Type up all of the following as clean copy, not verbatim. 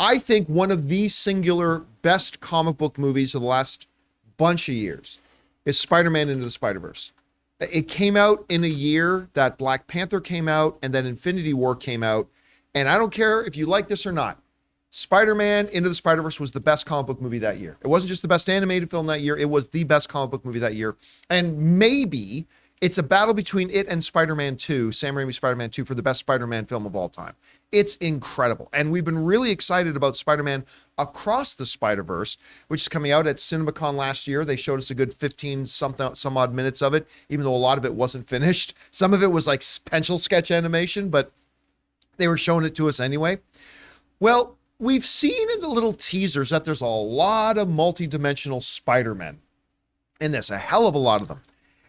I think one of the singular best comic book movies of the last bunch of years is Spider-Man Into the Spider-Verse. It came out in a year that Black Panther came out and then Infinity War came out. And I don't care if you like this or not, Spider-Man Into the Spider-Verse was the best comic book movie that year. It wasn't just the best animated film that year. It was the best comic book movie that year. And maybe it's a battle between it and Spider-Man 2, Sam Raimi's Spider-Man 2, for the best Spider-Man film of all time. It's incredible. And we've been really excited about Spider-Man Across the Spider-Verse, which is coming out at CinemaCon last year. They showed us a good 15 some odd minutes of it, even though a lot of it wasn't finished. Some of it was like pencil sketch animation, but they were showing it to us anyway. Well, we've seen in the little teasers that there's a lot of multi-dimensional Spider-Men in this, a hell of a lot of them.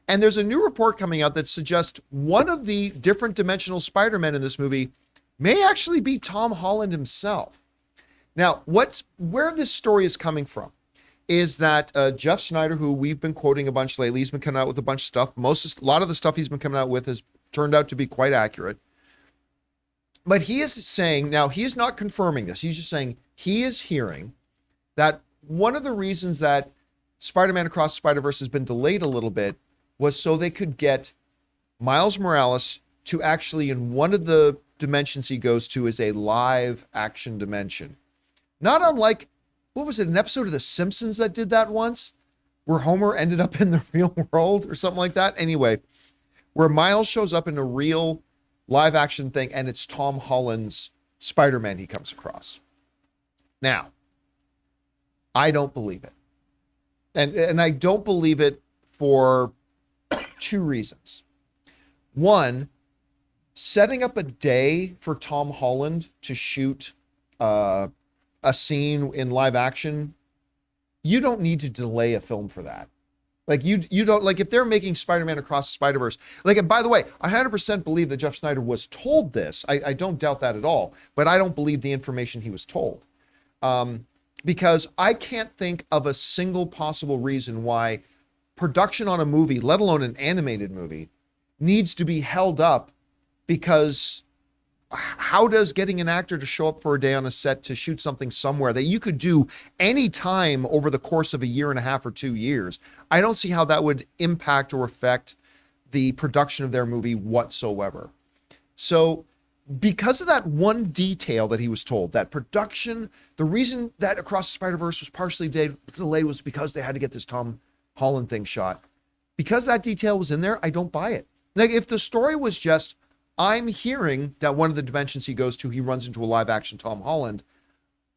And there's a new report coming out that suggests one of the different dimensional Spider-Men in this movie may actually be Tom Holland himself. Now, where this story is coming from is that Jeff Snyder, who we've been quoting a bunch lately, he's been coming out with a bunch of stuff. A lot of the stuff he's been coming out with has turned out to be quite accurate. But he is saying, now he is not confirming this, he's just saying he is hearing that one of the reasons that Spider-Man Across the Spider-Verse has been delayed a little bit was so they could get Miles Morales to actually, in one of the dimensions he goes to, is a live action dimension. Not unlike, what was it, an episode of The Simpsons that did that once? Where Homer ended up in the real world or something like that? Anyway, where Miles shows up in a real live action thing and it's Tom Holland's Spider-Man he comes across. Now, I don't believe it. And I don't believe it for two reasons. One, setting up a day for Tom Holland to shoot a scene in live action, you don't need to delay a film for that. Like you don't, like if they're making Spider-Man Across the Spider-Verse, like, and by the way, I 100% believe that Jeff Snyder was told this. I don't doubt that at all, but I don't believe the information he was told. Because I can't think of a single possible reason why production on a movie, let alone an animated movie, needs to be held up, because how does getting an actor to show up for a day on a set to shoot something somewhere that you could do any time over the course of a year and a half or 2 years, I don't see how that would impact or affect the production of their movie whatsoever. So because of that one detail that he was told, that production, the reason that Across the Spider-Verse was partially delayed was because they had to get this Tom Holland thing shot. Because that detail was in there, I don't buy it. Like if the story was just, I'm hearing that one of the dimensions he goes to, he runs into a live action Tom Holland,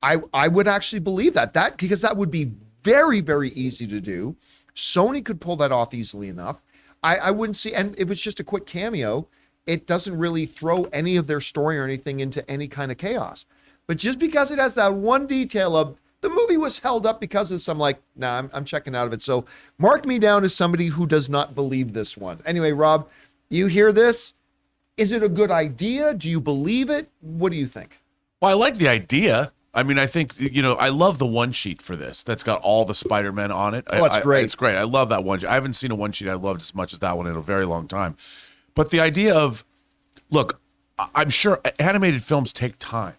I would actually believe that because that would be very, very easy to do. Sony could pull that off easily enough. I wouldn't see, and if it's just a quick cameo, it doesn't really throw any of their story or anything into any kind of chaos. But just because it has that one detail of the movie was held up because of some, like, nah, I'm checking out of it. So mark me down as somebody who does not believe this one. Anyway, Rob, you hear this? Is it a good idea? Do you believe it? What do you think? Well, I like the idea. I mean, I think, I love the one sheet for this. That's got all the Spider-Men on it. Oh, it's great. It's great. I love that one sheet. I haven't seen a one sheet I loved as much as that one in a very long time. But the idea of, look, I'm sure animated films take time.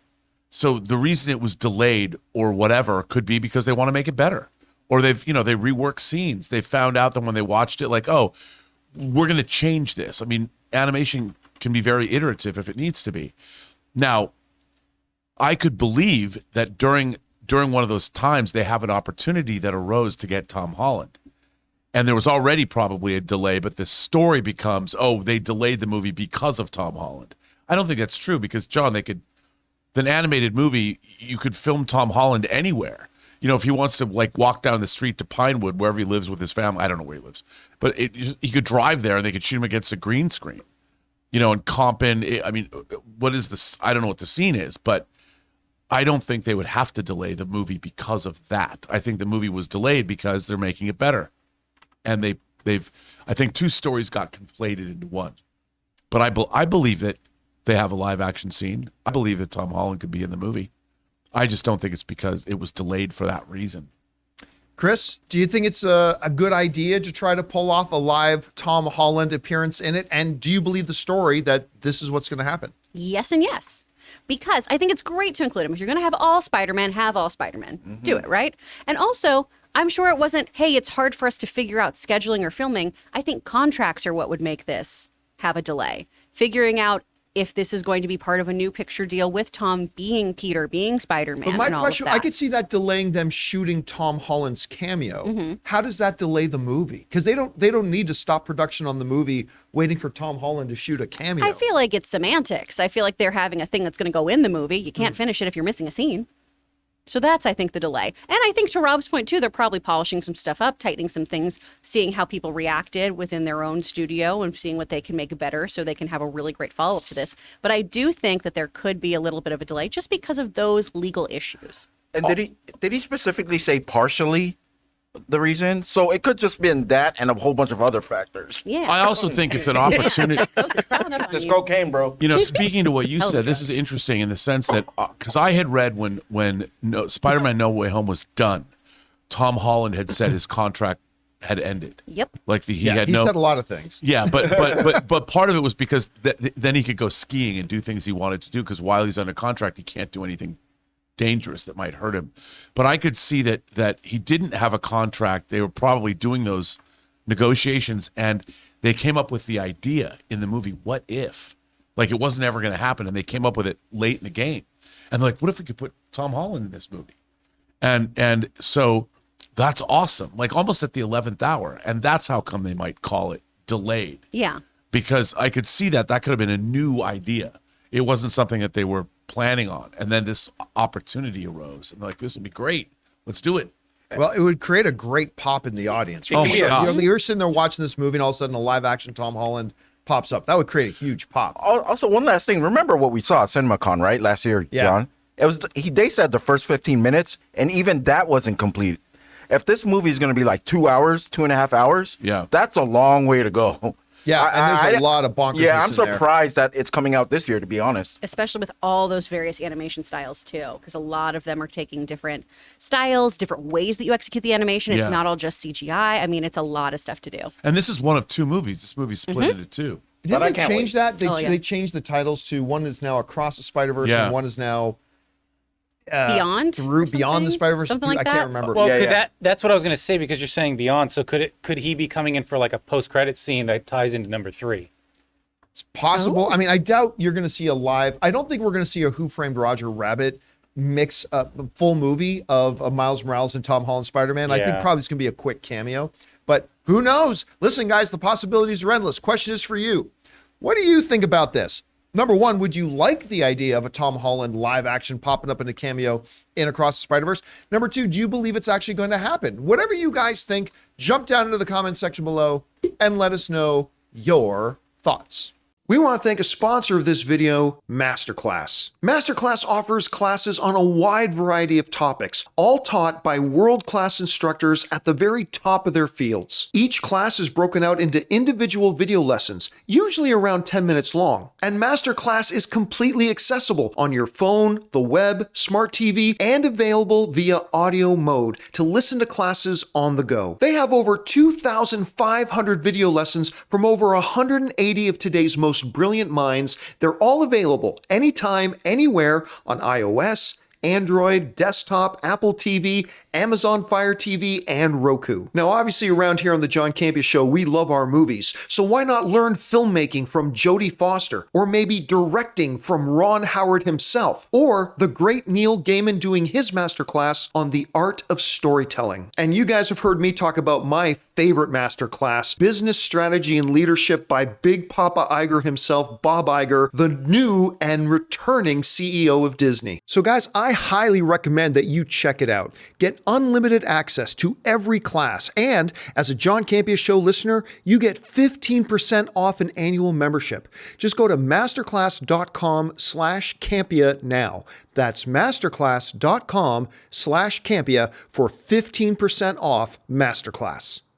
So the reason it was delayed or whatever could be because they want to make it better. Or they rework scenes. They found out that when they watched it, like, oh, we're going to change this. I mean, animation can be very iterative if it needs to be. Now, I could believe that during one of those times, they have an opportunity that arose to get Tom Holland. And there was already probably a delay, but the story becomes, oh, they delayed the movie because of Tom Holland. I don't think that's true because, John, an animated movie, you could film Tom Holland anywhere. If he wants to, like, walk down the street to Pinewood, wherever he lives with his family, I don't know where he lives, but he could drive there and they could shoot him against a green screen, and comp in. I mean, what is this? I don't know what the scene is, but I don't think they would have to delay the movie because of that. I think the movie was delayed because they're making it better. And I think two stories got conflated into one. But I believe that they have a live action scene. I believe that Tom Holland could be in the movie. I just don't think it's because it was delayed for that reason. Chris, do you think it's a good idea to try to pull off a live Tom Holland appearance in it? And do you believe the story that this is what's going to happen? Yes and yes. because I think it's great to include him. If you're going to have all Spider-Man, have all Spider-Man. Do it, right? And also, I'm sure it wasn't, hey, it's hard for us to figure out scheduling or filming. I think contracts are what would make this have a delay. Figuring out if this is going to be part of a new picture deal with Tom being Peter, being Spider-Man. But my and all question, of that. I could see that delaying them shooting Tom Holland's cameo. How does that delay the movie? Because they don't need to stop production on the movie waiting for Tom Holland to shoot a cameo. I feel like it's semantics. I feel like they're having a thing that's going to go in the movie. You can't finish it if you're missing a scene. So that's, I think, the delay. And I think to Rob's point, too, they're probably polishing some stuff up, tightening some things, seeing how people reacted within their own studio and seeing what they can make better so they can have a really great follow-up to this. But I do think that there could be a little bit of a delay just because of those legal issues. And did he specifically say partially the reason? So it could just been that and a whole bunch of other factors. Yeah. I also think if an opportunity, Just cocaine, bro. you know, speaking to what you said, this is interesting in the sense that because I had read when Spider-Man No Way Home was done, Tom Holland had said his contract had ended. Yep. Like he had he no. said a lot of things. Yeah, but part of it was because then he could go skiing and do things he wanted to do because while he's under contract, he can't do anything dangerous that might hurt him. But I could see that he didn't have a contract. They were probably doing those negotiations and they came up with the idea in the movie, what if? Like it wasn't ever going to happen and they came up with it late in the game. And like, what if we could put Tom Holland in this movie? And so that's awesome. Like almost at the 11th hour. And that's how come they might call it delayed. Yeah. Because I could see that could have been a new idea. It wasn't something that they were planning on. And then this opportunity arose. And they're like, this would be great. Let's do it. Well, it would create a great pop in the audience. Oh, my God. You're sitting there watching this movie and all of a sudden a live action Tom Holland pops up. That would create a huge pop. Also, one last thing. Remember what we saw at CinemaCon, right? Last year, Yeah. John? It was they said the first 15 minutes, and even that wasn't complete. If this movie is going to be like 2 hours, 2.5 hours, Yeah. that's a long way to go. Yeah, and there's a lot of bonkersness Yeah, I'm in there. surprised that it's coming out this year, to be honest. Especially with all those various animation styles too, because a lot of them are taking different styles, different ways that you execute the animation. It's Yeah. not all just CGI. I mean, it's a lot of stuff to do. And this is one of two movies. This movie's split into two. Didn't But I they can't change wait. that? Oh, yeah. They changed the titles to one is now Across the Spider-Verse Yeah. and one is now Beyond? Through or Beyond the something? Spider-Verse. Something I like can't that? remember. Well, Yeah, could yeah. that's what I was going to say because you're saying Beyond. So could he be coming in for like a post-credit scene that ties into number 3? It's possible. Oh. I mean, I doubt you're going to see a live. I don't think we're going to see a Who Framed Roger Rabbit mix up a full movie of Miles Morales and Tom Holland Spider-Man. I think Yeah. probably it's going to be a quick cameo, but who knows? Listen, guys, the possibilities are endless. Question is for you. What do you think about this? Number one, would you like the idea of a Tom Holland live action popping up in a cameo in Across the Spider-Verse? Number two, do you believe it's actually going to happen? Whatever you guys think, jump down into the comment section below and let us know your thoughts. We want to thank a sponsor of this video, MasterClass. MasterClass offers classes on a wide variety of topics, all taught by world-class instructors at the very top of their fields. Each class is broken out into individual video lessons, usually around 10 minutes long. And MasterClass is completely accessible on your phone, the web, smart TV, and available via audio mode to listen to classes on the go. They have over 2,500 video lessons from over 180 of today's most brilliant minds. They're all available anytime, anywhere on iOS, Android, desktop, Apple TV, Amazon Fire TV, and Roku. Now, obviously around here on the John Campea Show, we love our movies, so why not learn filmmaking from Jodie Foster, or maybe directing from Ron Howard himself, or the great Neil Gaiman doing his masterclass on the art of storytelling. And you guys have heard me talk about my favorite masterclass, Business Strategy and Leadership by Big Papa Iger himself, Bob Iger, the new and returning CEO of Disney. So guys, I highly recommend that you check it out. Get unlimited access to every class, and as a John Campea Show listener, you get 15% off an annual membership. Just go to masterclass.com/Campea now. That's masterclass.com/Campea for 15% off Masterclass.